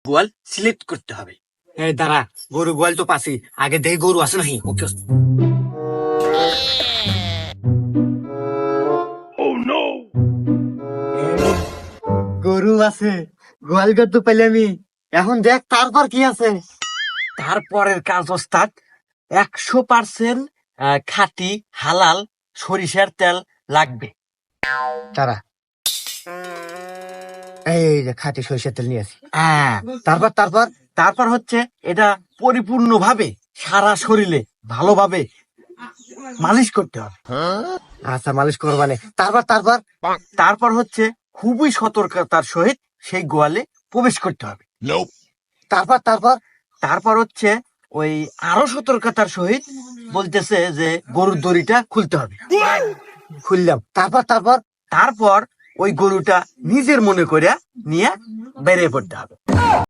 গোয়াল সিলেক্ট করতে হবে। এই দাঁড়া, গরু গোয়াল তো পাচ্ছি, আগে দেখি গরু আছে নাকি। ওকে, গরু আছে, গোয়াল ঘর তো পেলে আমি। এখন দেখ তারপর কি আছে। তারপরের কাজ ওস্তাদ, 100% খাঁটি হালাল সরিষার তেল লাগবে। তারা এই যে খাঁটি সরিষার তেল নিয়ে আসি। হ্যাঁ, তারপর তারপর তারপর হচ্ছে এটা পরিপূর্ণভাবে সারা শরীরে ভালোভাবে মালিশ করতে হবে। আচ্ছা, মালিশ করবানে। তারপর তারপর তারপর হচ্ছে খুবই সতর্কতার সহিত সেই গোয়ালে প্রবেশ করতে হবে। তারপর তারপর তারপর হচ্ছে ওই আরো সতর্কতার সহিত বলতেছে যে গরুর দড়িটা খুলতে হবে। খুললাম। তারপর তারপর তারপর ওই গরুটা নিজের মনে করে নিয়ে বেরিয়ে পড়তে হবে।